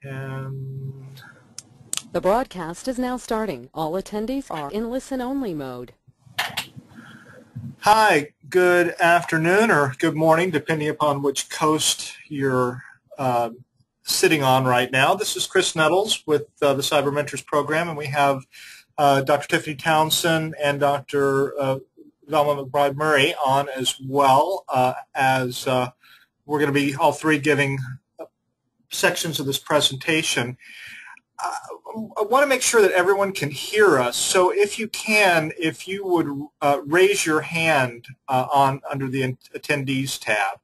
And The broadcast is now starting. All attendees are in listen-only mode. hi, good afternoon or good morning, depending upon which coast you're sitting on right now. This is Chris Nettles with the Cyber Mentors program, and we have Dr. Tiffany Townsend and Dr. Velma McBride Murray on as well, as we're going to be all three giving sections of this presentation. I want to make sure that everyone can hear us. So if you can, if you would raise your hand under the attendees tab,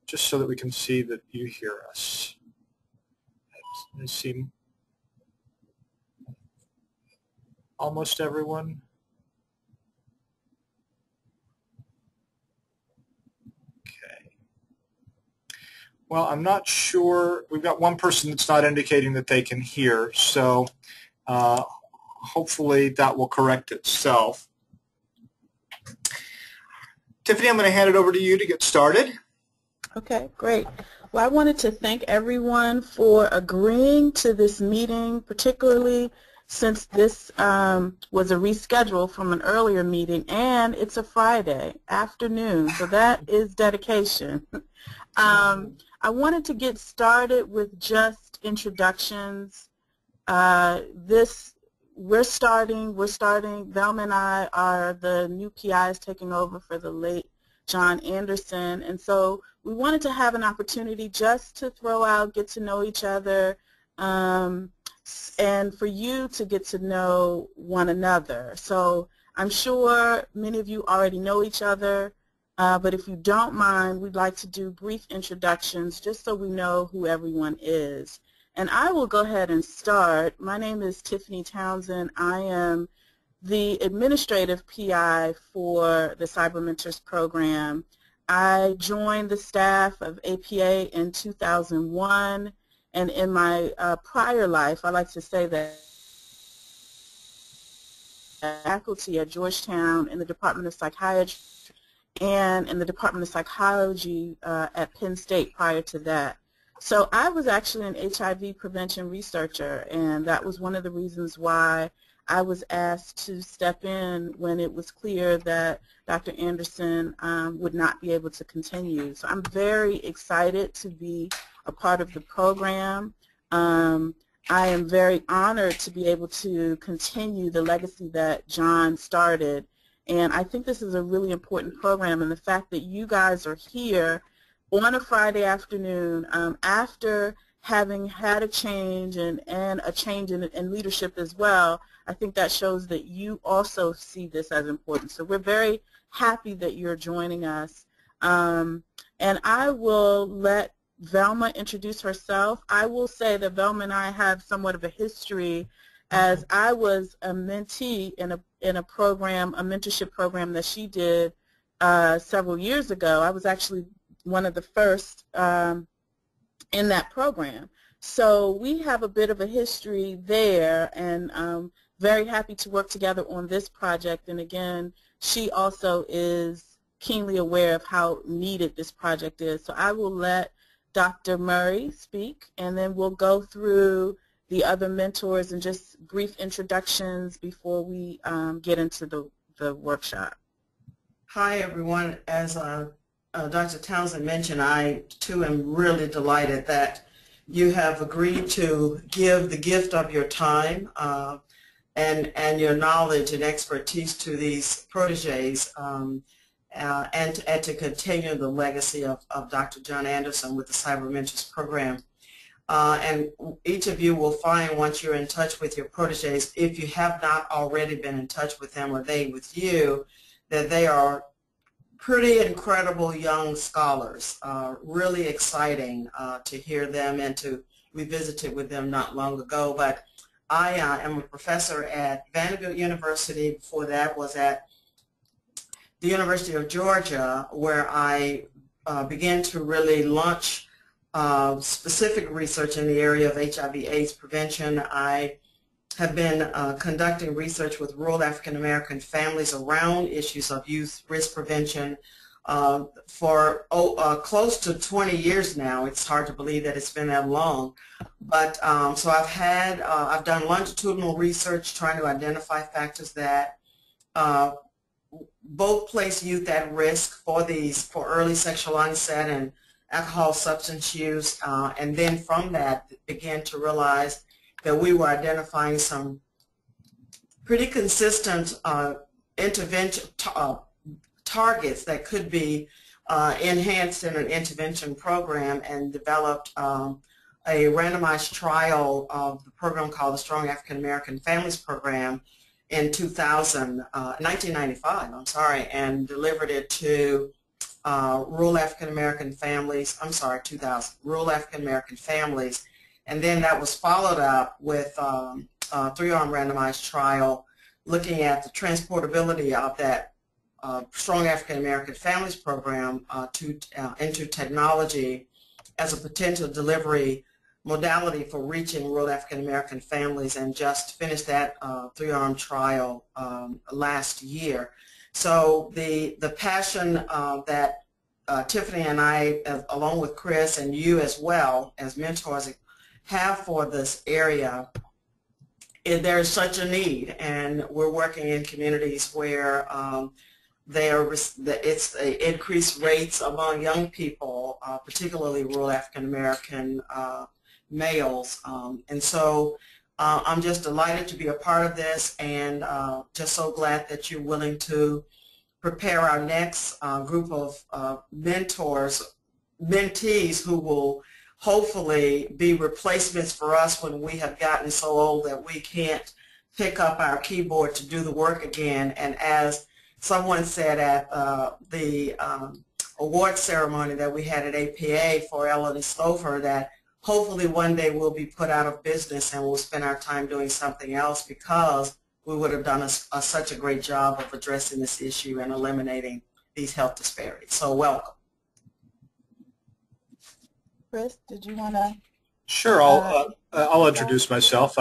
just so that we can see that you hear us. I see almost everyone. Okay. Well, I'm not sure. We've got one person that's not indicating that they can hear, so hopefully that will correct itself. Tiffany, I'm going to hand it over to you to get started. Okay, great. Well, I wanted to thank everyone for agreeing to this meeting, particularly since this was a reschedule from an earlier meeting, and it's a Friday afternoon, so that is dedication. I wanted to get started with just introductions. We're starting, Velma and I are the new PIs taking over for the late John Anderson, and so we wanted to have an opportunity just to throw out, get to know each other, and for you to get to know one another. So I'm sure many of you already know each other, but if you don't mind, we'd like to do brief introductions just so we know who everyone is. And I will go ahead and start. My name is Tiffany Townsend. I am the administrative PI for the Cyber Mentors program. I joined the staff of APA in 2001, and in my prior life, I like to say that faculty at Georgetown in the Department of Psychiatry and in the Department of Psychology at Penn State prior to that. So I was actually an HIV prevention researcher, and that was one of the reasons why I was asked to step in when it was clear that Dr. Anderson would not be able to continue. So I'm very excited to be a part of the program. I am very honored to be able to continue the legacy that John started. And I think this is a really important program, and the fact that you guys are here on a Friday afternoon after having had a change and a change in leadership as well, I think that shows that you also see this as important. So we're very happy that you're joining us. And I will let Velma introduce herself. I will say that Velma and I have somewhat of a history, as I was a mentee in a program, a mentorship program that she did several years ago. I was actually one of the first in that program. So we have a bit of a history there, and very happy to work together on this project. And again, she also is keenly aware of how needed this project is. So I will let Dr. Murray speak, and then we'll go through the other mentors and just brief introductions before we get into the workshop. Hi, everyone. As Dr. Townsend mentioned, I, too, am really delighted that you have agreed to give the gift of your time and your knowledge and expertise to these proteges and to continue the legacy of Dr. John Anderson with the Cyber Mentors program. And each of you will find, once you're in touch with your proteges, if you have not already been in touch with them or they with you, that they are pretty incredible young scholars. Really exciting to hear them, and we visited with them not long ago. But I am a professor at Vanderbilt University. Before that was at the University of Georgia, where I began to really launch specific research in the area of HIV/AIDS prevention. I have been conducting research with rural African American families around issues of youth risk prevention for close to 20 years now. It's hard to believe that it's been that long. But so I've done longitudinal research trying to identify factors that both place youth at risk for early sexual onset and alcohol substance use, and then from that began to realize that we were identifying some pretty consistent intervention targets that could be enhanced in an intervention program, and developed a randomized trial of the program called the Strong African American Families Program in 1995, and delivered it to rural African American families, 2000, rural African American families, and then that was followed up with a 3-arm randomized trial looking at the transportability of that Strong African American Families Program into technology as a potential delivery modality for reaching rural African American families, and just finished that 3-arm trial last year. So the passion that Tiffany and I, along with Chris and you as well as mentors, have for this area, there's such a need, and we're working in communities where it's increased rates among young people, particularly rural African American males, and so I'm just delighted to be a part of this, and just so glad that you're willing to prepare our next group of mentees who will hopefully be replacements for us when we have gotten so old that we can't pick up our keyboard to do the work again. And as someone said at the award ceremony that we had at APA for Ellen Stover, that hopefully one day we'll be put out of business and we'll spend our time doing something else, because we would have done such a great job of addressing this issue and eliminating these health disparities. So welcome. Chris, did you want to? Sure, I'll introduce myself.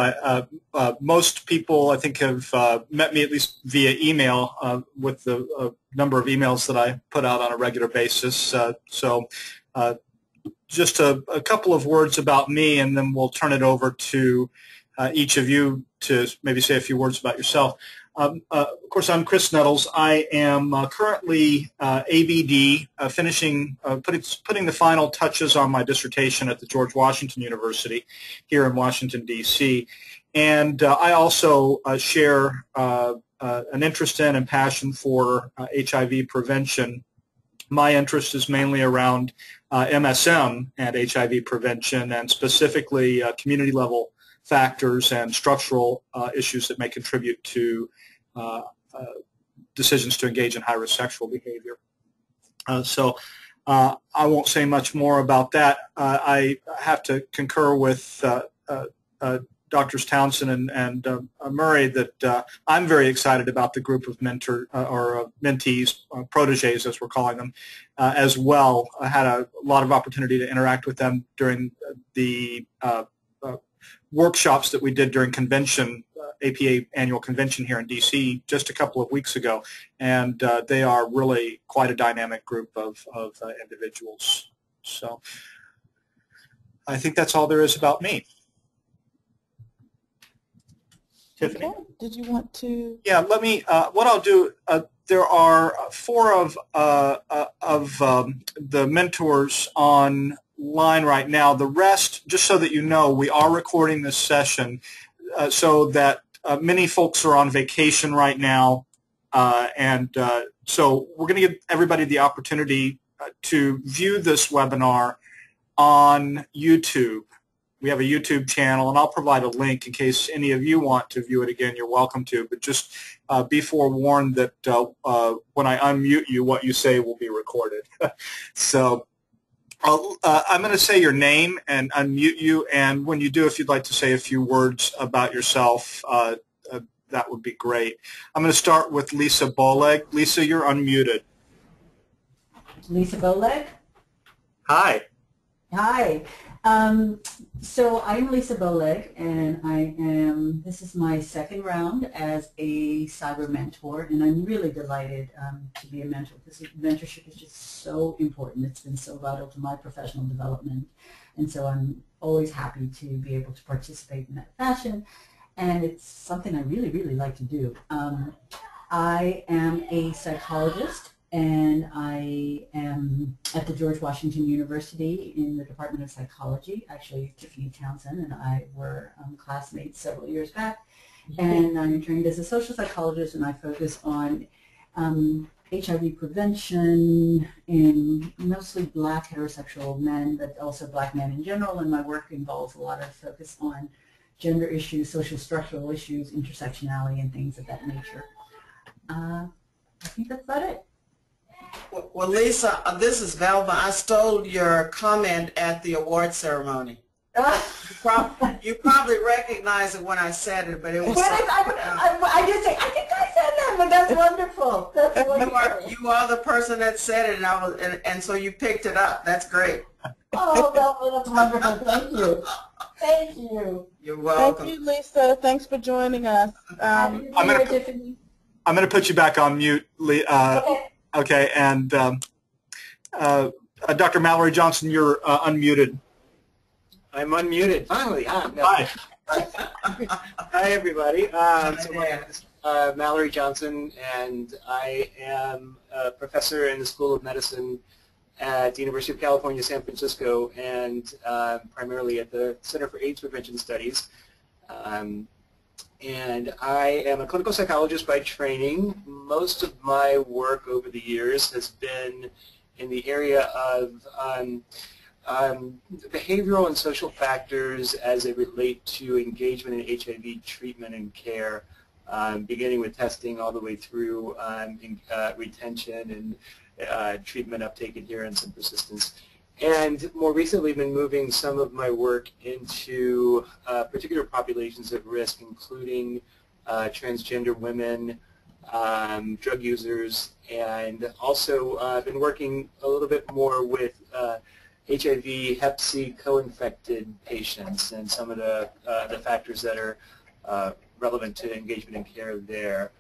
Most people, I think, have met me at least via email with the number of emails that I put out on a regular basis. Just a couple of words about me, and then we'll turn it over to each of you to maybe say a few words about yourself. Of course, I'm Chris Nettles. I am currently ABD, putting the final touches on my dissertation at the George Washington University here in Washington, D.C. And I also share an interest in and passion for HIV prevention. My interest is mainly around MSM and HIV prevention, and specifically community-level factors and structural issues that may contribute to decisions to engage in high-risk sexual behavior. I won't say much more about that. I have to concur with Drs. Townsend and Murray that I'm very excited about the group of mentees, protégés as we're calling them, as well. I had a lot of opportunity to interact with them during the workshops that we did during convention, APA annual convention here in D.C. just a couple of weeks ago, and they are really quite a dynamic group of individuals. So I think that's all there is about me. Tiffany? Okay. Did you want to? Yeah, let me, what I'll do, there are 4 of the mentors online right now. The rest, just so that you know, we are recording this session so that many folks are on vacation right now, so we're going to give everybody the opportunity to view this webinar on YouTube. We have a YouTube channel, and I'll provide a link in case any of you want to view it again. You're welcome to, but just be forewarned that when I unmute you, what you say will be recorded. So I'm going to say your name and unmute you, and when you do, if you'd like to say a few words about yourself, that would be great. I'm going to start with Lisa Boleg. Lisa, you're unmuted. Lisa Boleg? Hi. Hi. So I'm Lisa Boleg, and this is my second round as a cyber mentor, and I'm really delighted to be a mentor because mentorship is just so important. It's been so vital to my professional development, and so I'm always happy to be able to participate in that fashion, and it's something I really, really like to do. I am a psychologist, and I am at the George Washington University in the Department of Psychology. Actually, Tiffany Townsend and I were classmates several years back. And I'm trained as a social psychologist, and I focus on HIV prevention in mostly black heterosexual men, but also black men in general. And my work involves a lot of focus on gender issues, social structural issues, intersectionality, and things of that nature. I think that's about it. Well, Lisa, this is Velva. I stole your comment at the award ceremony. You probably recognized it when I said it, but it was. I did say, I think I said that, but that's wonderful. That's wonderful. You are the person that said it, and so you picked it up. That's great. Oh, that's wonderful. Thank you. Thank you. You're welcome. Thank you, Lisa. Thanks for joining us. I'm going to put you back on mute. Okay, and Dr. Mallory Johnson, you're unmuted. I'm unmuted. Finally. No. Hi. Hi, everybody. So my name is Mallory Johnson, and I am a professor in the School of Medicine at the University of California, San Francisco, and primarily at the Center for AIDS Prevention Studies. And I am a clinical psychologist by training. Most of my work over the years has been in the area of behavioral and social factors as they relate to engagement in HIV treatment and care, beginning with testing all the way through retention and treatment uptake, adherence, and persistence. And more recently been moving some of my work into particular populations at risk, including transgender women, drug users, and also been working a little bit more with HIV, Hep C co-infected patients and some of the factors that are relevant to engagement and care there.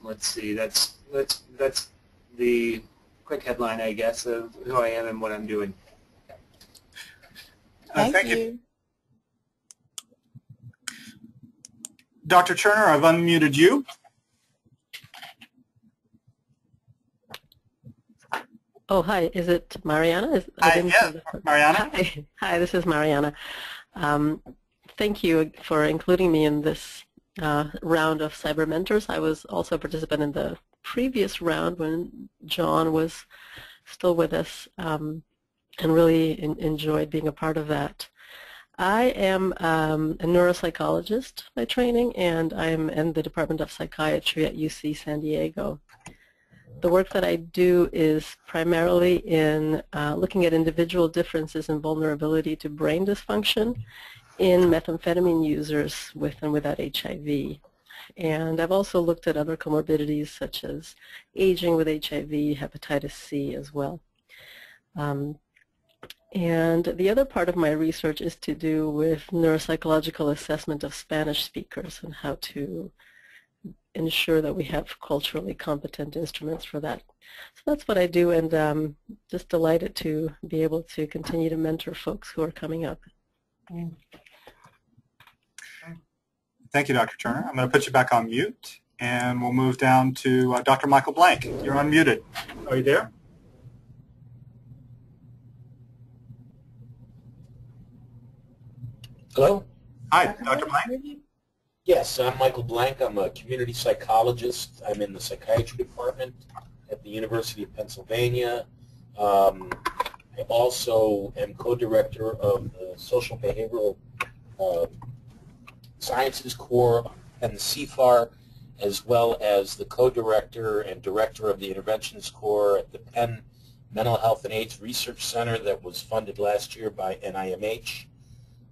Let's see, that's the quick headline, I guess, of who I am and what I'm doing. Thank you. Dr. Turner, I've unmuted you. Oh, hi. Is it Mariana? Yeah, Mariana. Hi, this is Mariana. Thank you for including me in this round of Cyber Mentors. I was also a participant in the previous round when John was still with us, and really enjoyed being a part of that. I am a neuropsychologist by training, and I'm in the Department of Psychiatry at UC San Diego. The work that I do is primarily in looking at individual differences in vulnerability to brain dysfunction in methamphetamine users with and without HIV. And I've also looked at other comorbidities such as aging with HIV, hepatitis C as well. And the other part of my research is to do with neuropsychological assessment of Spanish speakers and how to ensure that we have culturally competent instruments for that. So that's what I do, and just delighted to be able to continue to mentor folks who are coming up. Thank you, Dr. Turner. I'm going to put you back on mute, and we'll move down to Dr. Michael Blank. You're unmuted. Are you there? Hello? Hi, Dr. Blank. Yes, I'm Michael Blank. I'm a community psychologist. I'm in the psychiatry department at the University of Pennsylvania. I also am co-director of the Social Behavioral Sciences Core and the CFAR, as well as the co-director and director of the Interventions Core at the Penn Mental Health and AIDS Research Center that was funded last year by NIMH.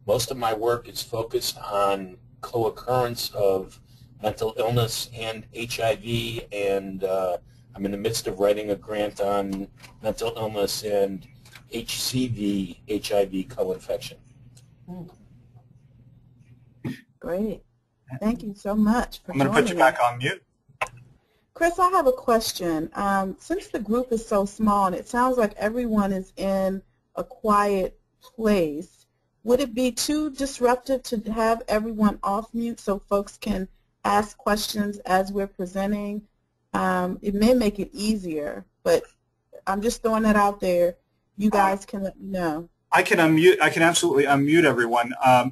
Most of my work is focused on co-occurrence of mental illness and HIV, and I'm in the midst of writing a grant on mental illness and HCV, HIV co-infection. Great. Thank you so much for I'm going to put you joining back us. on mute. Chris, I have a question. Since the group is so small and it sounds like everyone is in a quiet place, would it be too disruptive to have everyone off mute so folks can ask questions as we're presenting? It may make it easier, but I'm just throwing that out there. You guys can let me know. I can unmute. I can absolutely unmute everyone. I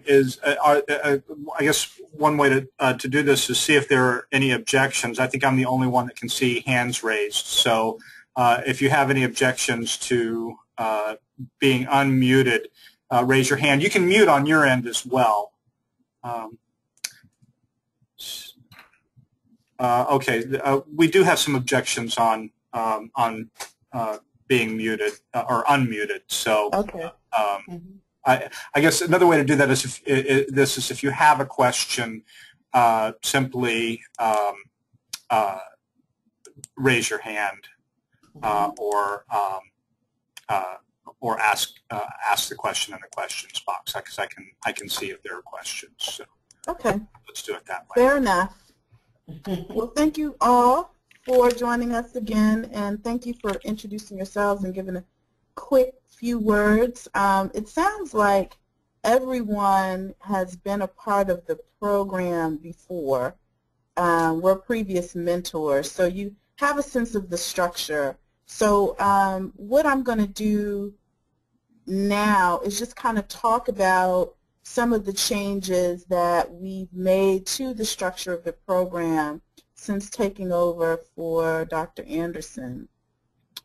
guess one way to do this is see if there are any objections. I think I'm the only one that can see hands raised. So if you have any objections to being unmuted, raise your hand. You can mute on your end as well. Okay, we do have some objections on being muted or unmuted. So. Okay. I guess another way to do that is if you have a question, simply raise your hand or ask the question in the questions box, because I can see if there are questions. So Okay. let's do it that way. Fair enough. Well, thank you all for joining us again, and thank you for introducing yourselves and giving a quick few words. It sounds like everyone has been a part of the program before. We're previous mentors, so you have a sense of the structure. So what I'm going to do now is just kind of talk about some of the changes that we've made to the structure of the program since taking over for Dr. Anderson.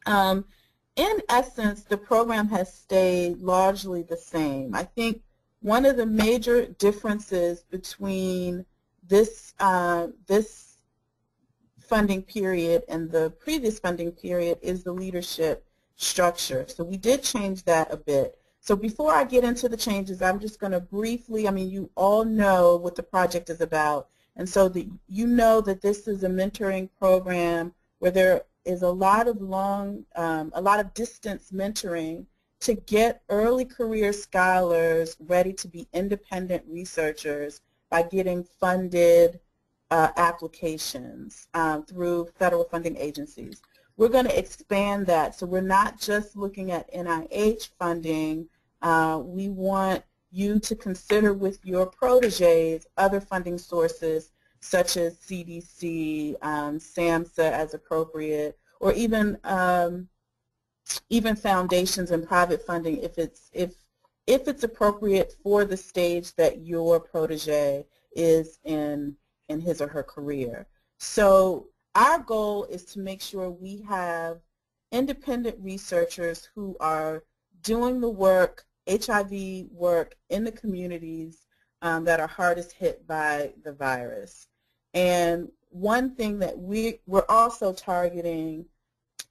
In essence, the program has stayed largely the same. I think one of the major differences between this funding period and the previous funding period is the leadership structure. So we did change that a bit. So before I get into the changes, I'm just going to briefly, you all know what the project is about. And so you know that this is a mentoring program where there is a lot of distance mentoring to get early career scholars ready to be independent researchers by getting funded applications through federal funding agencies. We're going to expand that, so we're not just looking at NIH funding. We want you to consider with your proteges other funding sources such as CDC, SAMHSA as appropriate, or even foundations and private funding if it's appropriate for the stage that your protege is in his or her career. So our goal is to make sure we have independent researchers who are doing the work, HIV work, in the communities that are hardest hit by the virus. And one thing that we're also targeting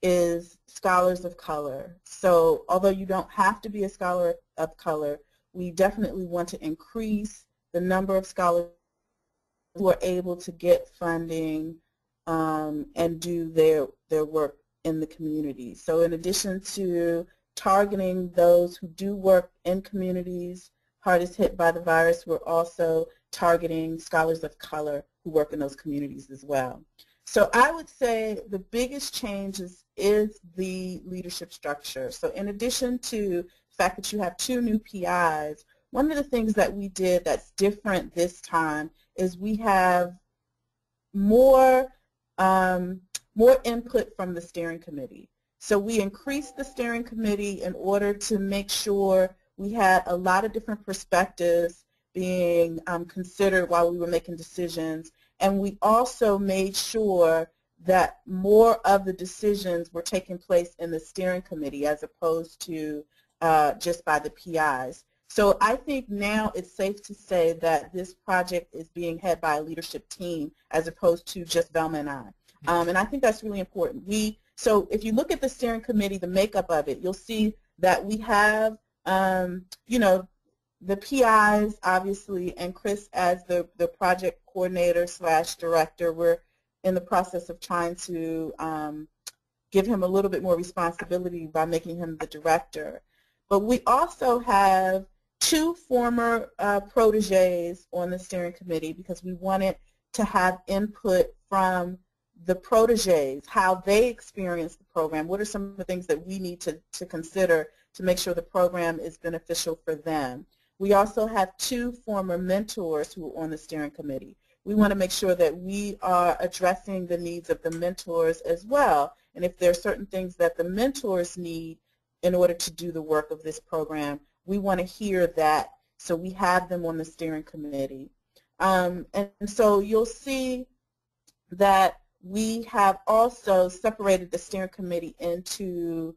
is scholars of color. So although you don't have to be a scholar of color, we definitely want to increase the number of scholars who are able to get funding and do their work in the community. So in addition to targeting those who do work in communities hardest hit by the virus, we're also targeting scholars of color who work in those communities as well. So I would say the biggest change is the leadership structure. So in addition to the fact that you have 2 new PIs, one of the things that we did that's different this time is we have more input from the steering committee. So we increased the steering committee in order to make sure we had a lot of different perspectives being considered while we were making decisions. And we also made sure that more of the decisions were taking place in the steering committee as opposed to just by the PIs. So I think now it's safe to say that this project is being head by a leadership team as opposed to just Velma and I. And I think that's really important. So if you look at the steering committee, the makeup of it, you'll see that we have, the PIs, obviously, and Chris as the project coordinator / director. We're in the process of trying to give him a little bit more responsibility by making him the director. But we also have 2 former proteges on the steering committee because we wanted to have input from the proteges, how they experience the program, what are some of the things that we need to consider to make sure the program is beneficial for them. We also have 2 former mentors who are on the steering committee. We want to make sure that we are addressing the needs of the mentors as well. And if there are certain things that the mentors need in order to do the work of this program, we want to hear that, so we have them on the steering committee. And so you'll see that we have also separated the steering committee into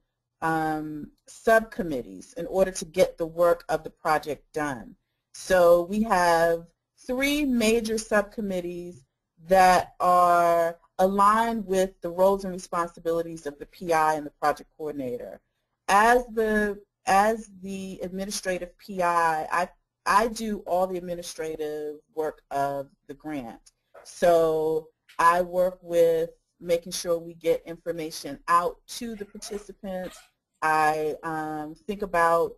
subcommittees in order to get the work of the project done. So we have 3 major subcommittees that are aligned with the roles and responsibilities of the PI and the project coordinator. As the administrative PI, I do all the administrative work of the grant. So I work with making sure we get information out to the participants. I think about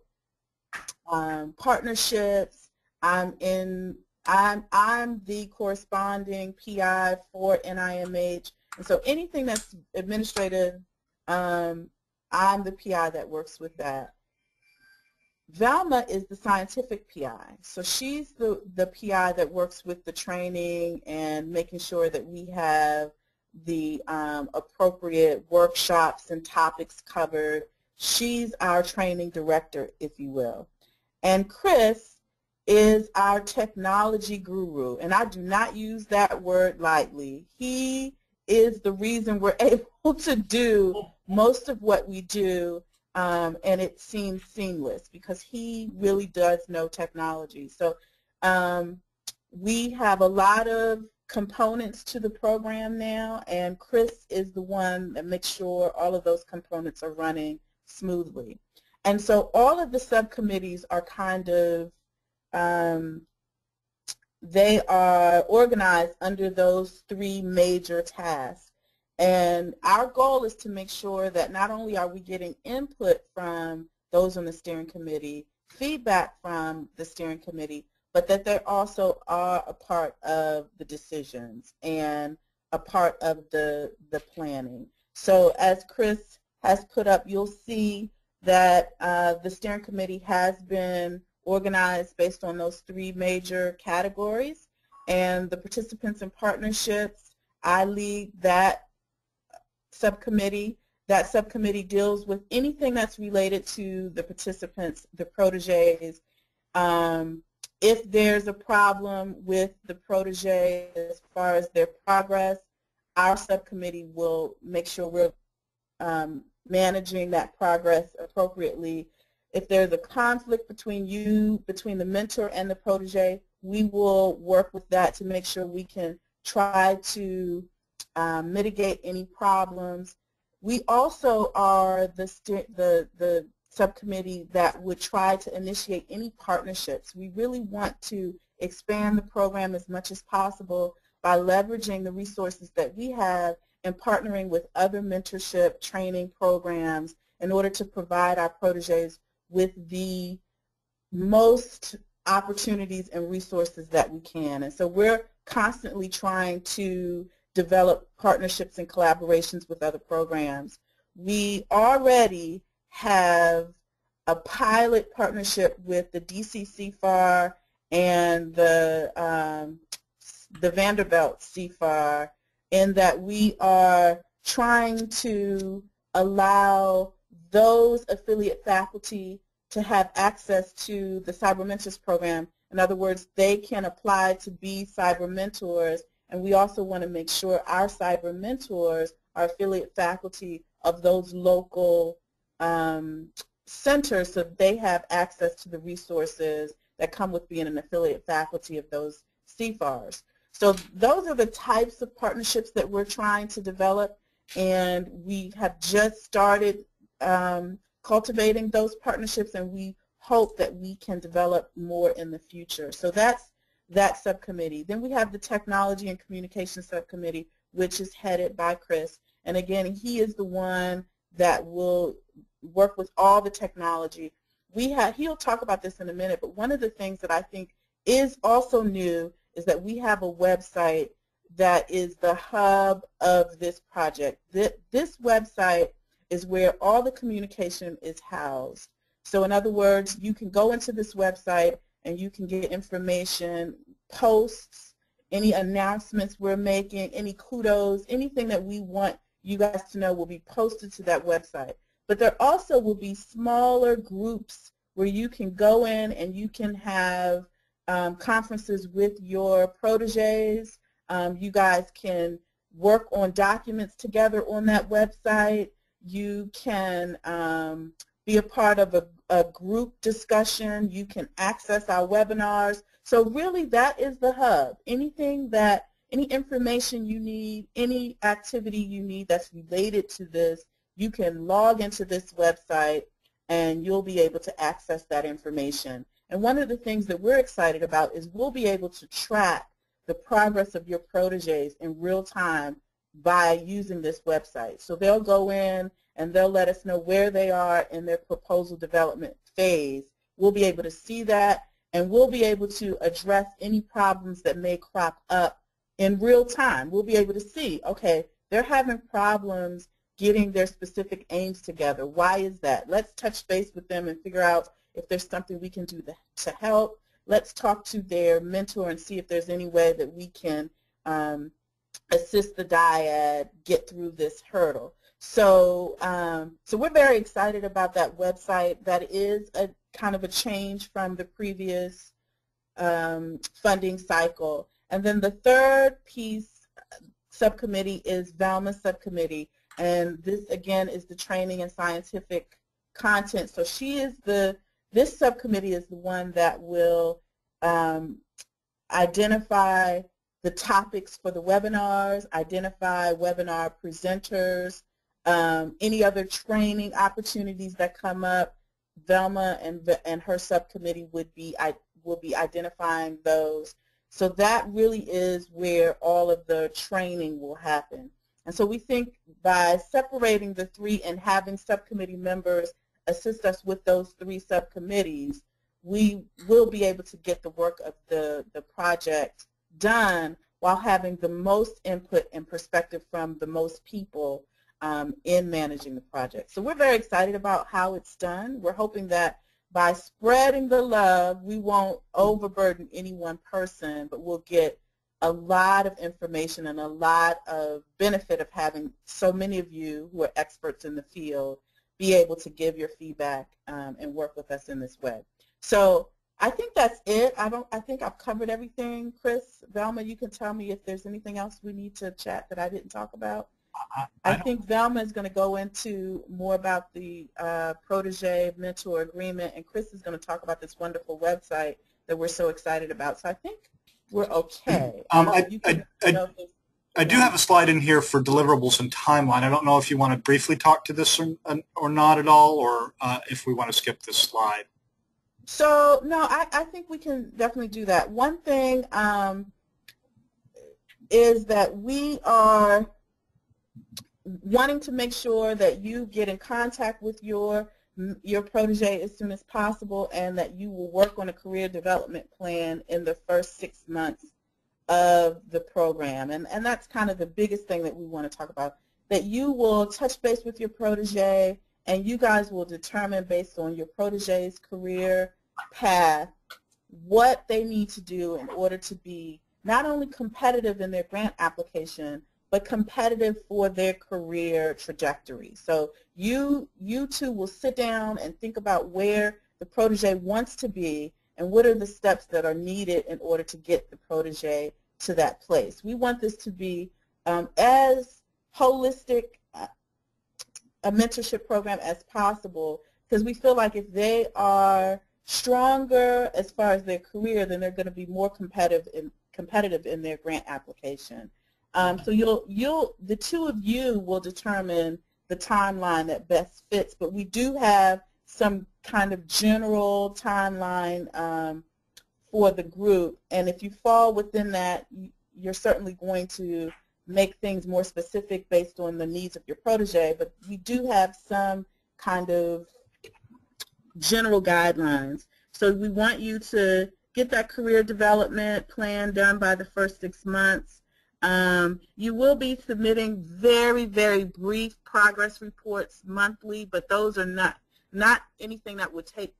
partnerships. I'm the corresponding PI for NIMH, and so anything that's administrative, I'm the PI that works with that. Velma is the scientific PI, so she's the PI that works with the training and making sure that we have the appropriate workshops and topics covered. She's our training director, if you will. And Chris is our technology guru, and I do not use that word lightly. He is the reason we're able to do most of what we do, and it seems seamless because he really does know technology. So we have a lot of components to the program now, and Chris is the one that makes sure all of those components are running smoothly. And so all of the subcommittees are kind of, they are organized under those 3 major tasks. And our goal is to make sure that not only are we getting input from those on the steering committee, feedback from the steering committee, but that they also are a part of the decisions and a part of the planning. So as Chris has put up, you'll see that the steering committee has been organized based on those 3 major categories. And the participants and partnerships, I lead that subcommittee. That subcommittee deals with anything that's related to the participants, the proteges. If there's a problem with the protege as far as their progress, our subcommittee will make sure we're managing that progress appropriately. If there's a conflict between the mentor and the protege, we will work with that to make sure we can try to mitigate any problems. We also are the subcommittee that would try to initiate any partnerships. We really want to expand the program as much as possible by leveraging the resources that we have and partnering with other mentorship training programs in order to provide our proteges with the most opportunities and resources that we can. And so we're constantly trying to develop partnerships and collaborations with other programs. We already have a pilot partnership with the DC CFAR and the Vanderbilt CFAR, in that we are trying to allow those affiliate faculty to have access to the Cyber Mentors program. In other words, they can apply to be Cyber Mentors, and we also want to make sure our Cyber Mentors are affiliate faculty of those local centers, so they have access to the resources that come with being an affiliate faculty of those CFARs. So those are the types of partnerships that we're trying to develop, and we have just started cultivating those partnerships, and we hope that we can develop more in the future. So that's that subcommittee. Then we have the Technology and Communication Subcommittee, which is headed by Chris, And again, he is the one that will work with all the technology. He'll talk about this in a minute, but one of the things that I think is also new is that we have a website that is the hub of this project. This website is where all the communication is housed. So in other words, you can go into this website and you can get information, posts, any announcements we're making, any kudos, anything that we want you guys to know will be posted to that website. But there also will be smaller groups where you can go in and you can have conferences with your proteges. You guys can work on documents together on that website. You can be a part of a group discussion. You can access our webinars. So really that is the hub. Any information you need, any activity you need that's related to this, you can log into this website and you'll be able to access that information. And one of the things that we're excited about is we'll be able to track the progress of your proteges in real time by using this website. So they'll go in and they'll let us know where they are in their proposal development phase. We'll be able to see that, and we'll be able to address any problems that may crop up in real time. We'll be able to see, okay, they're having problems getting their specific aims together. Why is that? Let's touch base with them and figure out if there's something we can do to help. Let's talk to their mentor and see if there's any way that we can assist the dyad get through this hurdle. So, so we're very excited about that website. That is a kind of a change from the previous funding cycle. And then the third piece subcommittee is Velma's subcommittee. And this, again, is the training and scientific content. So this subcommittee is the one that will identify the topics for the webinars, identify webinar presenters, any other training opportunities that come up. Velma and her subcommittee will be identifying those. So that really is where all of the training will happen. And so we think by separating the three and having subcommittee members assist us with those three subcommittees, we will be able to get the work of the project done while having the most input and perspective from the most people in managing the project. So we're very excited about how it's done. We're hoping that by spreading the love, we won't overburden any one person, but we'll get a lot of information and a lot of benefit of having so many of you who are experts in the field be able to give your feedback and work with us in this way. So I think that's it. I think I've covered everything. Chris, Velma, you can tell me if there's anything else we need to chat that I didn't talk about. I think Velma is going to go into more about the protege-mentor agreement, and Chris is going to talk about this wonderful website that we're so excited about. So I think we're okay. I do have a slide in here for deliverables and timeline. I don't know if you want to briefly talk to this or not at all, or if we want to skip this slide. So, no, I think we can definitely do that. One thing is that we are wanting to make sure that you get in contact with your protege as soon as possible, and that you will work on a career development plan in the first 6 months of the program. And that's kind of the biggest thing that we want to talk about, that you will touch base with your protege, and you guys will determine based on your protege's career path what they need to do in order to be not only competitive in their grant application, but competitive for their career trajectory. So you two will sit down and think about where the protege wants to be and what are the steps that are needed in order to get the protege to that place. We want this to be as holistic a mentorship program as possible, because we feel like if they are stronger as far as their career, then they're going to be more competitive in their grant application. So the two of you will determine the timeline that best fits, but we do have some kind of general timeline for the group, and if you fall within that, you're certainly going to make things more specific based on the needs of your protege, but we do have some kind of general guidelines. So we want you to get that career development plan done by the first 6 months. You will be submitting very, very brief progress reports monthly, but those are not anything that would take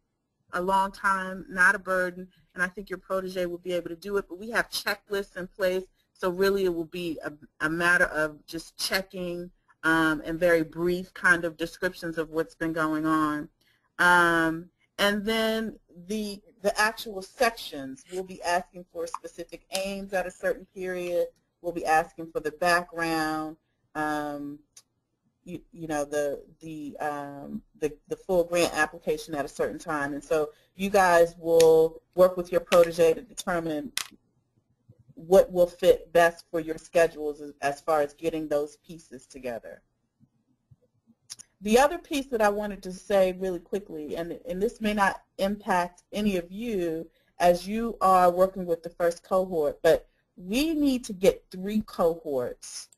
a long time, not a burden, and I think your protege will be able to do it. But we have checklists in place, so really it will be a matter of just checking and very brief kind of descriptions of what's been going on. And then the actual sections, we'll be asking for specific aims at a certain period. We'll be asking for the background, you know, the full grant application at a certain time. And so you guys will work with your protege to determine what will fit best for your schedules as far as getting those pieces together. The other piece that I wanted to say really quickly, and this may not impact any of you as you are working with the first cohort, but we need to get 3 cohorts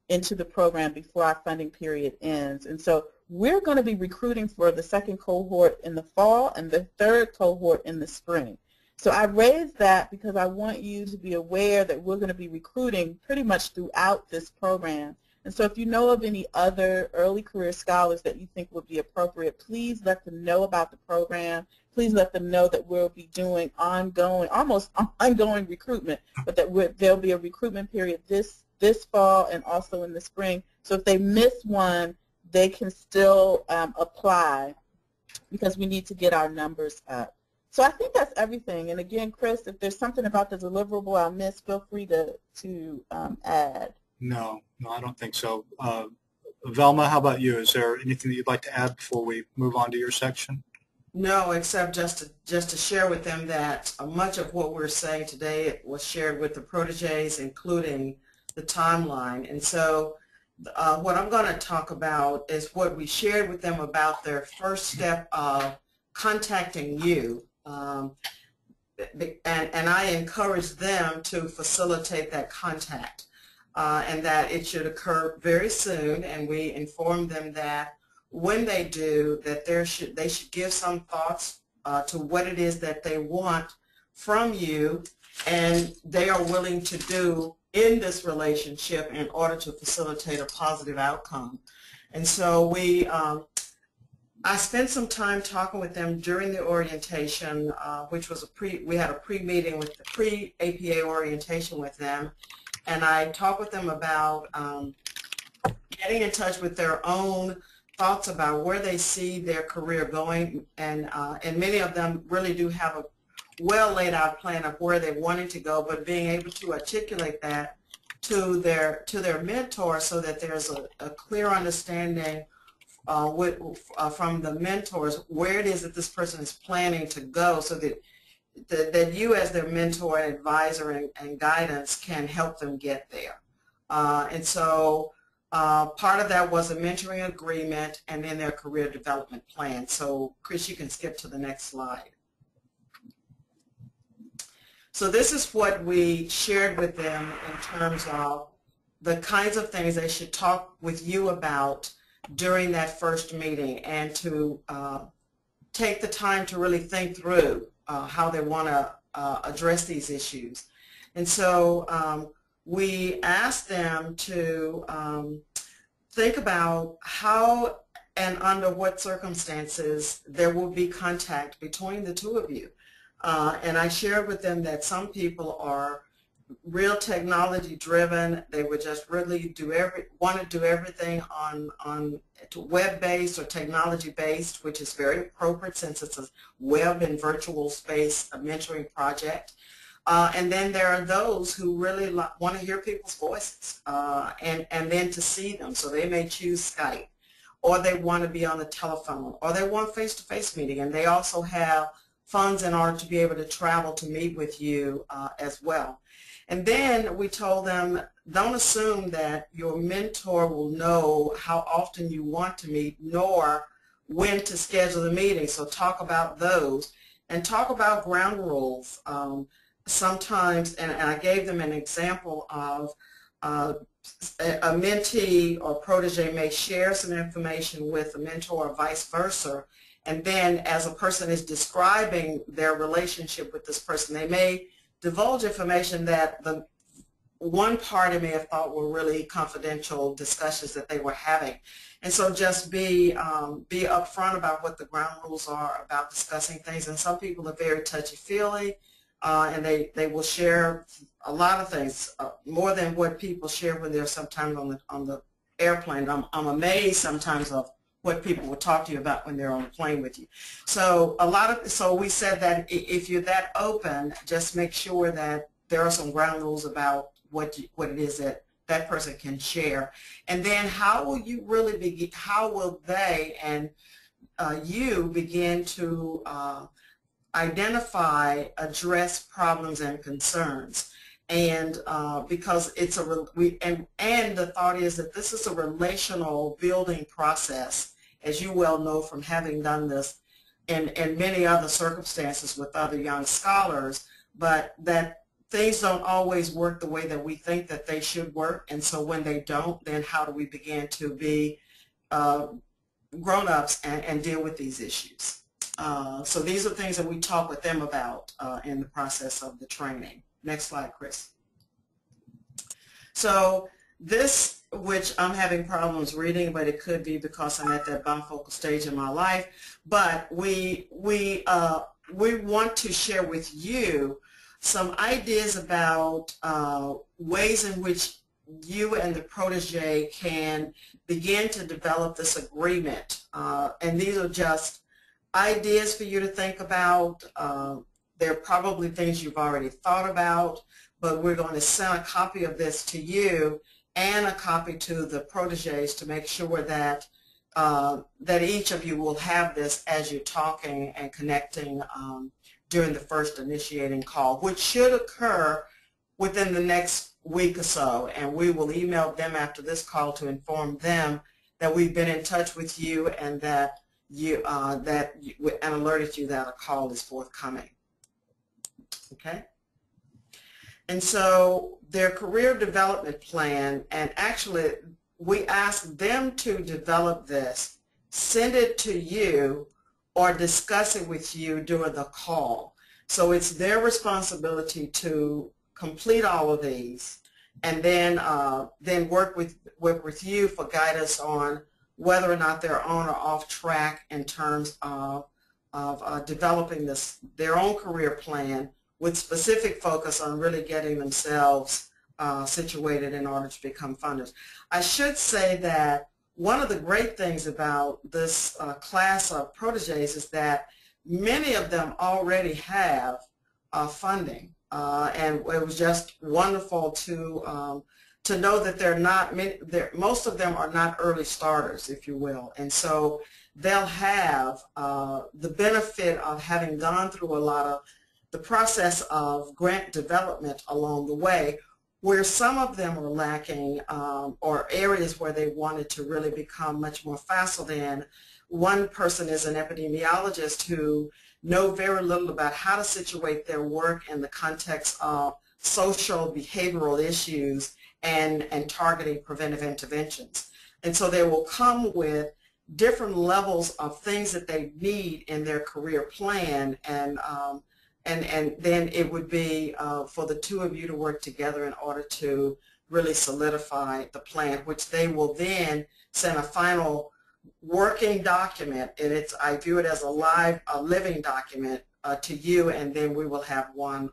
into the program before our funding period ends. And so we're going to be recruiting for the 2nd cohort in the fall and the 3rd cohort in the spring. So I raised that because I want you to be aware that we're going to be recruiting pretty much throughout this program. And so if you know of any other early career scholars that you think would be appropriate, please let them know about the program. Please let them know that we'll be doing ongoing, almost ongoing recruitment, but that there'll be a recruitment period this fall and also in the spring. So if they miss one, they can still apply because we need to get our numbers up. So I think that's everything. And again, Chris, if there's something about the deliverable I'll miss, feel free to add. No, I don't think so. Velma, how about you? Is there anything that you'd like to add before we move on to your section? No, except just to share with them that much of what we're saying today was shared with the proteges, including the timeline. And so what I'm going to talk about is what we shared with them about their first step of contacting you. And I encourage them to facilitate that contact. And that it should occur very soon, and we inform them that when they do, that they should give some thoughts to what it is that they want from you, and they are willing to do in this relationship in order to facilitate a positive outcome. And so I spent some time talking with them during the orientation, which was we had a pre-meeting with the pre-APA orientation with them. And I talked with them about getting in touch with their own thoughts about where they see their career going, and many of them really do have a well laid out plan of where they wanted to go, but being able to articulate that to their mentor so that there's a clear understanding from the mentors where it is that this person is planning to go, so that you as their mentor and advisor and guidance can help them get there. And so part of that was a mentoring agreement and then their career development plan. So Chris, you can skip to the next slide. So this is what we shared with them in terms of the kinds of things they should talk with you about during that first meeting, and to take the time to really think through how they want to address these issues. And so we asked them to think about how and under what circumstances there will be contact between the two of you. And I shared with them that some people are real technology driven. They would just really want to do everything on web-based or technology-based, which is very appropriate since it's a web and virtual space mentoring project. And then there are those who really want to hear people's voices and then to see them. So they may choose Skype, or they want to be on the telephone, or they want face-to-face meeting, and they also have funds in order to be able to travel to meet with you as well. And then we told them, don't assume that your mentor will know how often you want to meet, nor when to schedule the meeting. So talk about those, and talk about ground rules. Sometimes, and I gave them an example of a mentee or protege may share some information with a mentor or vice versa, and then as a person is describing their relationship with this person, they may divulge information that the one party may have thought were really confidential discussions that they were having. And so just be upfront about what the ground rules are about discussing things. And some people are very touchy-feely, and they will share a lot of things, more than what people share when they're sometimes on the airplane. I'm amazed sometimes of what people will talk to you about when they're on the plane with you. So so we said that if you're that open, just make sure that there are some ground rules about what it is that person can share. And then how will you really begin, how will they and you begin to identify, address problems and concerns? And because it's and the thought is that this is a relational building process, as you well know from having done this in many other circumstances with other young scholars, but that things don't always work the way that we think that they should work. And so when they don't, then how do we begin to be grown-ups and deal with these issues? So these are things that we talk with them about in the process of the training. Next slide, Chris. So this, which I'm having problems reading, but it could be because I'm at that bifocal stage in my life, but we want to share with you some ideas about ways in which you and the protege can begin to develop this agreement. And these are just ideas for you to think about. They're probably things you've already thought about, but we're going to send a copy of this to you and a copy to the proteges to make sure that that each of you will have this as you're talking and connecting during the first initiating call, which should occur within the next week or so. And we will email them after this call to inform them that we've been in touch with you and that and alerted you that a call is forthcoming. Okay? And so their career development plan, and actually we ask them to develop this, send it to you, or discuss it with you during the call. So it's their responsibility to complete all of these, and then work with you for guidance on whether or not they're on or off track in terms of developing their own career plan with specific focus on really getting themselves situated in order to become funders. I should say that one of the great things about this class of proteges is that many of them already have funding, and it was just wonderful to know that most of them are not early starters, if you will, and so they'll have the benefit of having gone through a lot of the process of grant development along the way, where some of them are lacking or areas where they wanted to really become much more facile in. One person is an epidemiologist who know very little about how to situate their work in the context of social behavioral issues and targeting preventive interventions. And so they will come with different levels of things that they need in their career plan, and then it would be for the two of you to work together in order to really solidify the plan, which they will then send a final working document, and I view it as a living document to you, and then we will have one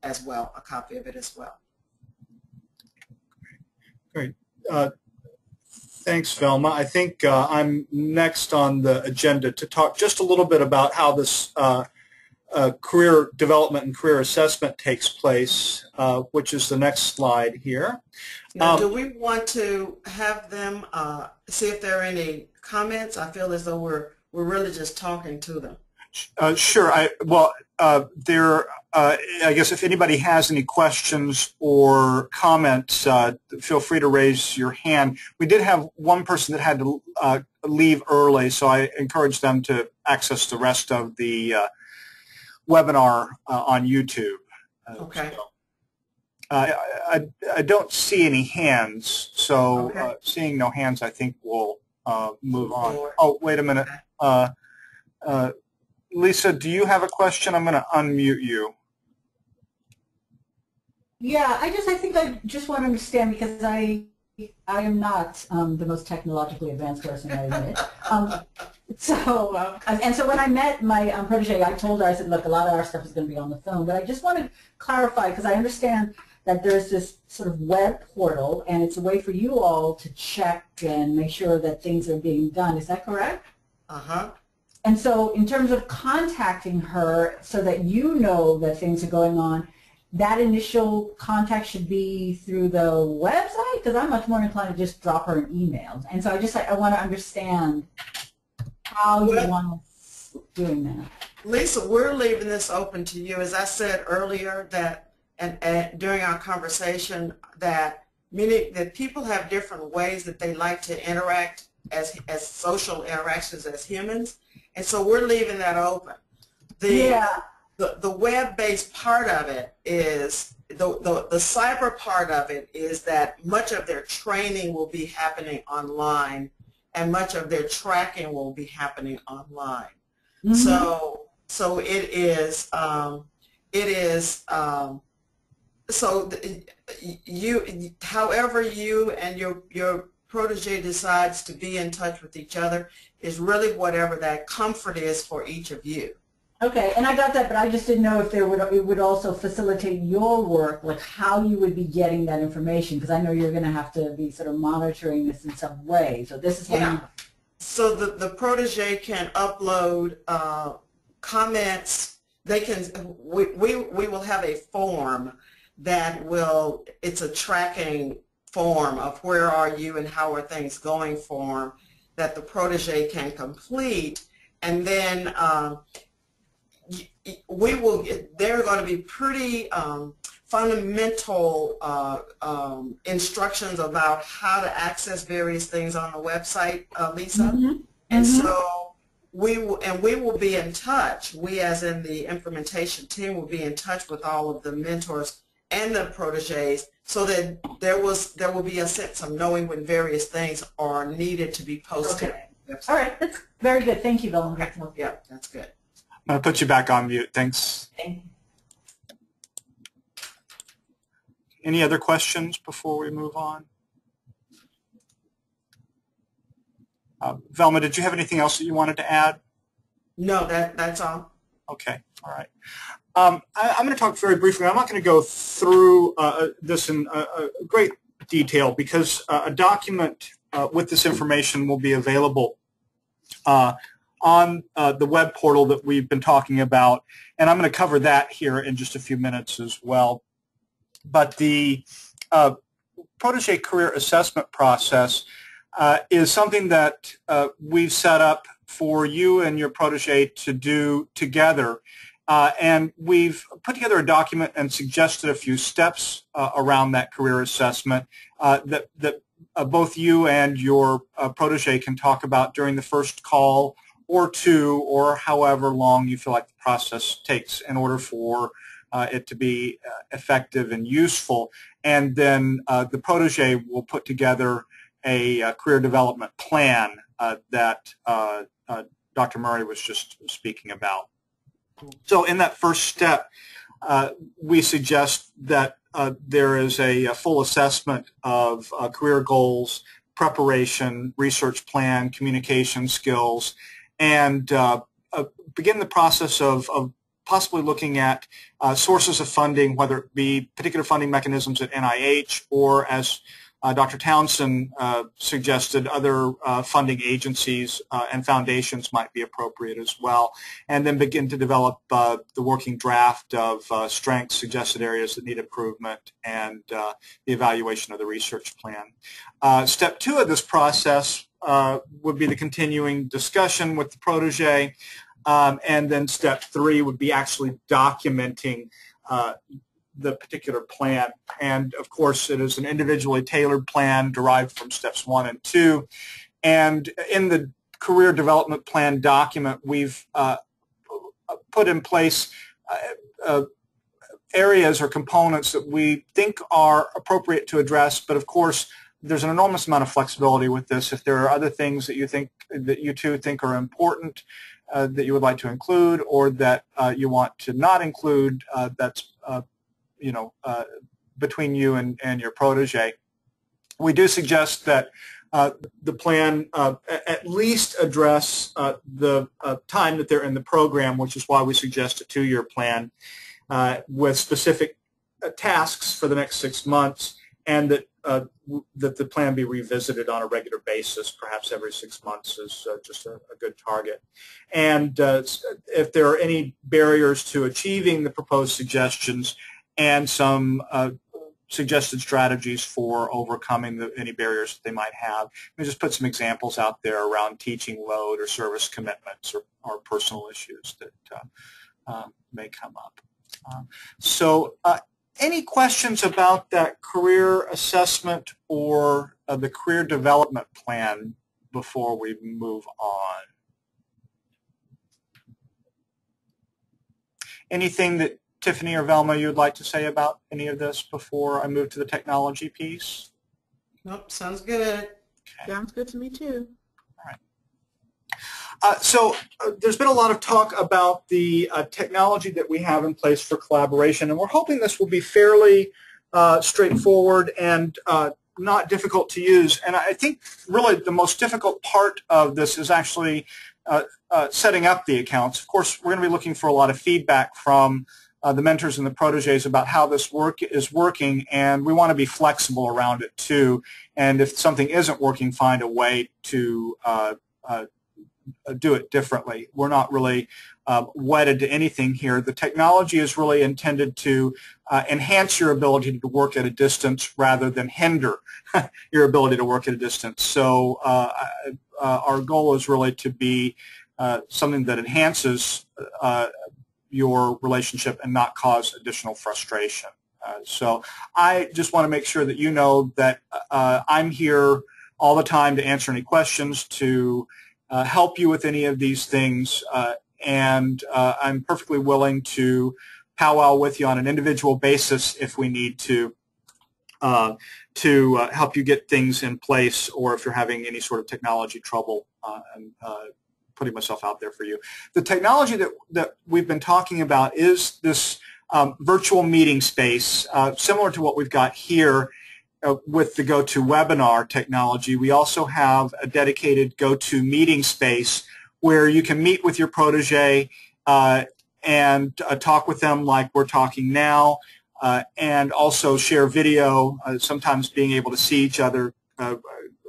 as well, a copy of it as well. Great. Thanks, Velma. I think I'm next on the agenda to talk just a little bit about how this career development and career assessment takes place, which is the next slide here. Now, do we want to have them see if there are any comments? I feel as though we're really just talking to them. Sure. I guess if anybody has any questions or comments, feel free to raise your hand. We did have one person that had to leave early, so I encourage them to access the rest of the webinar on YouTube. Okay. I don't see any hands, so Okay. seeing no hands, I think we'll move on. Forward. Oh, wait a minute. Lisa, do you have a question? I'm going to unmute you. Yeah, I think I just want to understand because I am not the most technologically advanced person, I admit. So when I met my protege, I told her, I said, look, a lot of our stuff is going to be on the phone, but I just want to clarify because I understand that there's this sort of web portal and it's a way for you all to check and make sure that things are being done. Is that correct? Uh-huh. And so in terms of contacting her so that you know that things are going on, that initial contact should be through the website? Because I'm much more inclined to just drop her an email. And so I want to understand how you want us doing that. Lisa, we're leaving this open to you. As I said earlier, that and during our conversation, that people have different ways that they like to interact as social interactions as humans, and so we're leaving that open. The web-based part of it is the cyber part of it is that much of their training will be happening online, and much of their tracking will be happening online. Mm-hmm. So it is however you and your protege decides to be in touch with each other is really whatever that comfort is for each of you. Okay, and I got that, but I just didn't know if it would also facilitate your work, like how you would be getting that information, because I know you're going to have to be sort of monitoring this in some way. So this is So the protege can upload comments. They can. We will have a form that it's a tracking form of where are you and how are things going form that the protege can complete, and then there are going to be pretty fundamental instructions about how to access various things on the website, Lisa. Mm-hmm. And so we will be in touch. We, as in the implementation team, will be in touch with all of the mentors and the proteges, so that there will be a sense of knowing when various things are needed to be posted. Okay. All right, that's very good. Thank you, Bill. Okay. Yeah, that's good. I'll put you back on mute. Thanks. Thank you. Any other questions before we move on? Velma, did you have anything else that you wanted to add? No, that's all. Okay, all right. I'm going to talk very briefly. I'm not going to go through this in great detail because a document with this information will be available on the web portal that we've been talking about, and I'm going to cover that here in just a few minutes as well. But the protege career assessment process is something that we've set up for you and your protege to do together. And we've put together a document and suggested a few steps around that career assessment that both you and your protege can talk about during the first call or two, or however long you feel like the process takes in order for it to be effective and useful. And then the protege will put together a career development plan that Dr. Murray was just speaking about. So in that first step, we suggest that there is a full assessment of career goals, preparation, research plan, communication skills, and begin the process of possibly looking at sources of funding, whether it be particular funding mechanisms at NIH or, as Dr. Townsend suggested, other funding agencies and foundations might be appropriate as well, and then begin to develop the working draft of strengths, suggested areas that need improvement, and the evaluation of the research plan. Step two of this process would be the continuing discussion with the protege, and then step three would be actually documenting the particular plan. And of course, it is an individually tailored plan derived from steps 1 and 2. And in the career development plan document, we've put in place areas or components that we think are appropriate to address, but of course there's an enormous amount of flexibility with this. If there are other things that you two think are important that you would like to include, or that you want to not include, that's between you and your protege. We do suggest that the plan at least address the time that they're in the program, which is why we suggest a 2-year plan with specific tasks for the next 6 months, and that that the plan be revisited on a regular basis, perhaps every 6 months is just a good target. And if there are any barriers to achieving the proposed suggestions, and some suggested strategies for overcoming any barriers that they might have. Let me just put some examples out there around teaching load or service commitments or personal issues that may come up. Any questions about that career assessment or the career development plan before we move on? Anything that Tiffany or Velma you'd like to say about any of this before I move to the technology piece? Nope, sounds good. Okay. Sounds good to me too. All right. There's been a lot of talk about the technology that we have in place for collaboration, and we're hoping this will be fairly straightforward and not difficult to use. And I think really the most difficult part of this is actually setting up the accounts. Of course, we're going to be looking for a lot of feedback from the mentors and the proteges about how this is working, and we want to be flexible around it too. And if something isn't working, find a way to do it differently. We're not really wedded to anything here. The technology is really intended to enhance your ability to work at a distance rather than hinder your ability to work at a distance. So our goal is really to be something that enhances your relationship and not cause additional frustration. So I just want to make sure that you know that I'm here all the time to answer any questions, to help you with any of these things, and I'm perfectly willing to powwow with you on an individual basis if we need to help you get things in place, or if you're having any sort of technology trouble. And putting myself out there for you. The technology that we've been talking about is this virtual meeting space, similar to what we've got here with the GoToWebinar technology. We also have a dedicated GoToMeeting space where you can meet with your protege and talk with them like we're talking now, and also share video. Sometimes being able to see each other,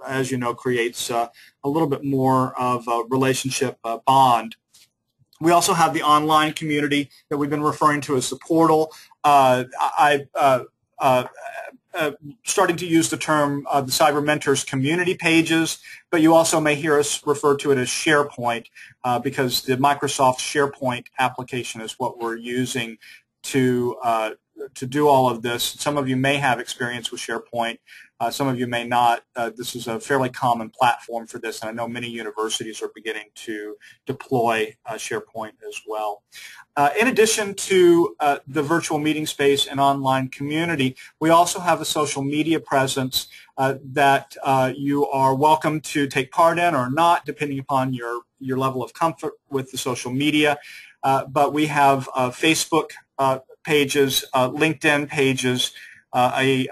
as you know, creates a little bit more of a relationship bond. We also have the online community that we've been referring to as the portal. Starting to use the term the Cyber Mentors community pages, but you also may hear us refer to it as SharePoint because the Microsoft SharePoint application is what we're using to do all of this. Some of you may have experience with SharePoint. Some of you may not. This is a fairly common platform for this, and I know many universities are beginning to deploy SharePoint as well. In addition to the virtual meeting space and online community, we also have a social media presence that you are welcome to take part in or not, depending upon your level of comfort with the social media. But we have Facebook pages, LinkedIn pages, a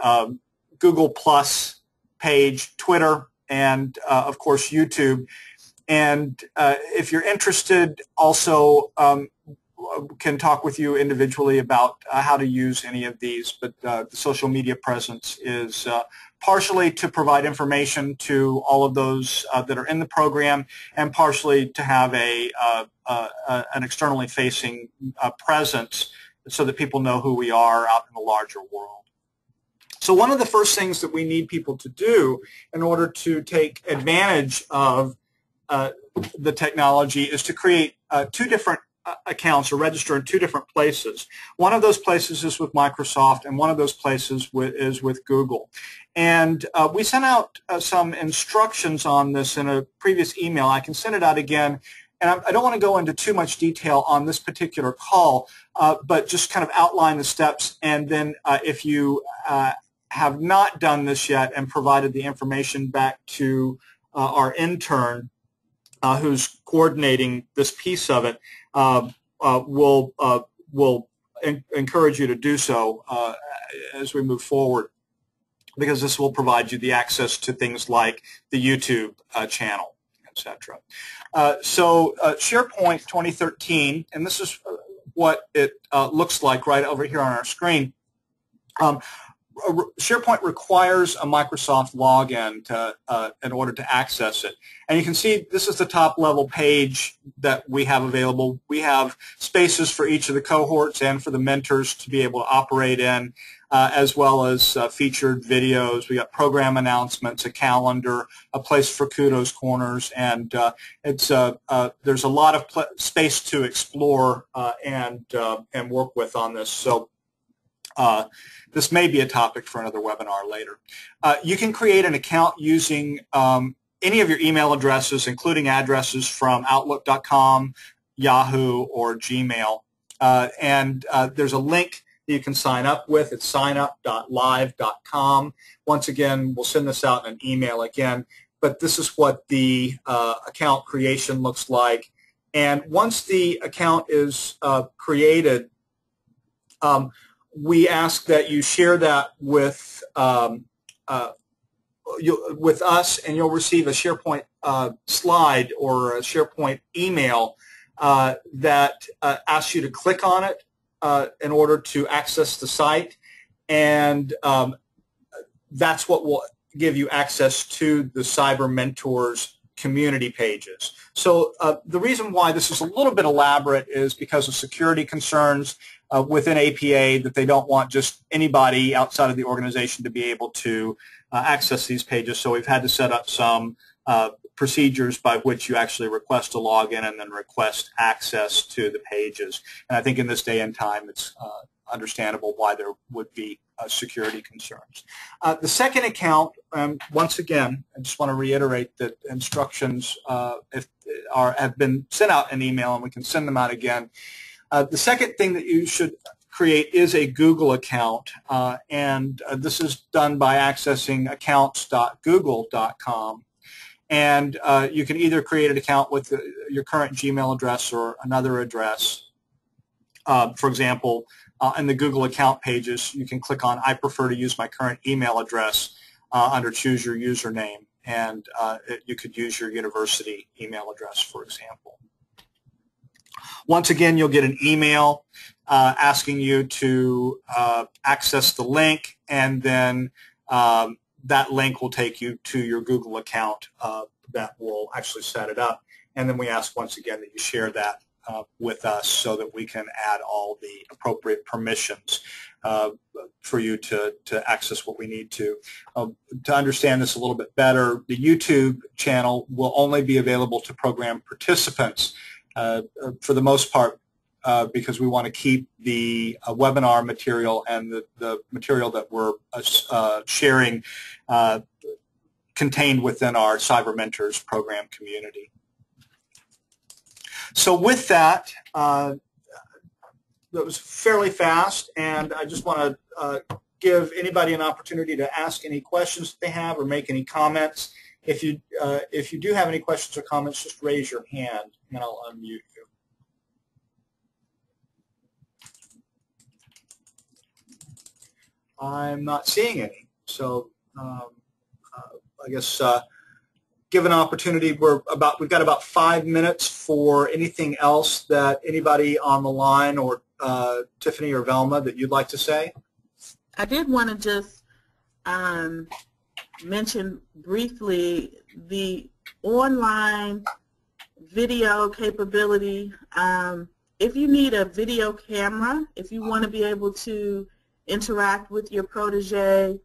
Google Plus page, Twitter, and of course YouTube. And if you're interested, also can talk with you individually about how to use any of these. But the social media presence is partially to provide information to all of those that are in the program, and partially to have an externally facing presence so that people know who we are out in the larger world. So one of the first things that we need people to do in order to take advantage of the technology is to create 2 different accounts or register in 2 different places. One of those places is with Microsoft, and one of those places is with Google. And we sent out some instructions on this in a previous email. I can send it out again and I don't want to go into too much detail on this particular call, but just kind of outline the steps, and then if you have not done this yet and provided the information back to our intern who's coordinating this piece of it, we'll encourage you to do so as we move forward, because this will provide you the access to things like the YouTube channel, etc. So SharePoint 2013, and this is what it looks like right over here on our screen. SharePoint requires a Microsoft login in order to access it. And you can see this is the top level page that we have available. We have spaces for each of the cohorts and for the mentors to be able to operate in, as well as featured videos. We got program announcements, a calendar, a place for kudos corners, and there's a lot of space to explore and work with on this. So this may be a topic for another webinar later. You can create an account using any of your email addresses, including addresses from Outlook.com, Yahoo, or Gmail. And there's a link that you can sign up with. It's signup.live.com. Once again, we'll send this out in an email again. But this is what the account creation looks like. And once the account is created, we ask that you share that with us, and you'll receive a SharePoint slide or a SharePoint email that asks you to click on it in order to access the site, and that's what will give you access to the Cyber Mentors community pages. So the reason why this is a little bit elaborate is because of security concerns within APA, that they don't want just anybody outside of the organization to be able to access these pages. So we've had to set up some procedures by which you actually request a login and then request access to the pages. And I think in this day and time, it's understandable why there would be security concerns. The second account, once again, I just want to reiterate that instructions have been sent out in email, and we can send them out again. The second thing that you should create is a Google account, and this is done by accessing accounts.google.com. And you can either create an account with your current Gmail address or another address. For example, in the Google account pages, you can click on I prefer to use my current email address under choose your username, and you could use your university email address, for example. Once again, you'll get an email asking you to access the link, and then that link will take you to your Google account that will actually set it up. And then we ask once again that you share that with us so that we can add all the appropriate permissions for you to access what we need to. To understand this a little bit better, the YouTube channel will only be available to program participants for the most part, because we want to keep the webinar material and the material that we're sharing contained within our Cyber Mentors program community. So with that, that was fairly fast, and I just want to give anybody an opportunity to ask any questions that they have or make any comments. If you do have any questions or comments, just raise your hand, and I'll unmute you. I'm not seeing any, so I guess give an opportunity. We've got about 5 minutes for anything else that anybody on the line, or Tiffany or Velma, that you'd like to say. I did want to just mention briefly the online video capability. If you need a video camera, if you want to be able to interact with your protege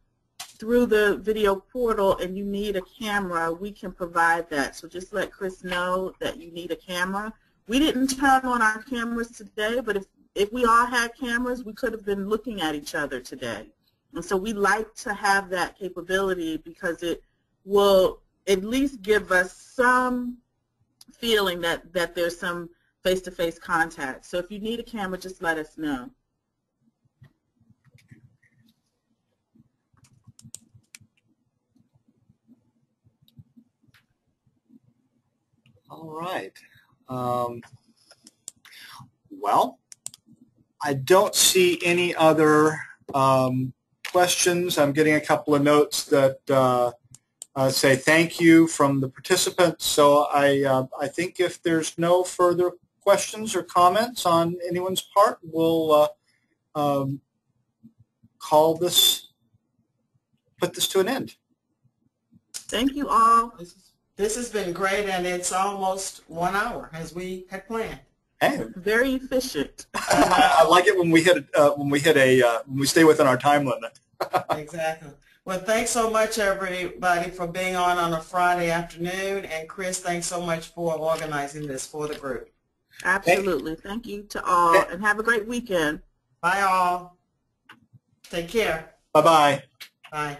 through the video portal and you need a camera, we can provide that. So just let Chris know that you need a camera. We didn't turn on our cameras today, but if we all had cameras, we could have been looking at each other today. And so we like to have that capability because it will at least give us some feeling that there's some face-to-face contact. So if you need a camera, just let us know. All right. Well, I don't see any other questions. I'm getting a couple of notes that say thank you from the participants. So I think if there's no further questions or comments on anyone's part, we'll put this to an end. Thank you all. This has been great, and it's almost 1 hour as we had planned. Hey, Very efficient. I like it when we stay within our time limit. Exactly. Well, thanks so much, everybody, for being on a Friday afternoon. And Chris, thanks so much for organizing this for the group. Absolutely. Thank you to all, and have a great weekend. Bye, all. Take care. Bye-bye. Bye.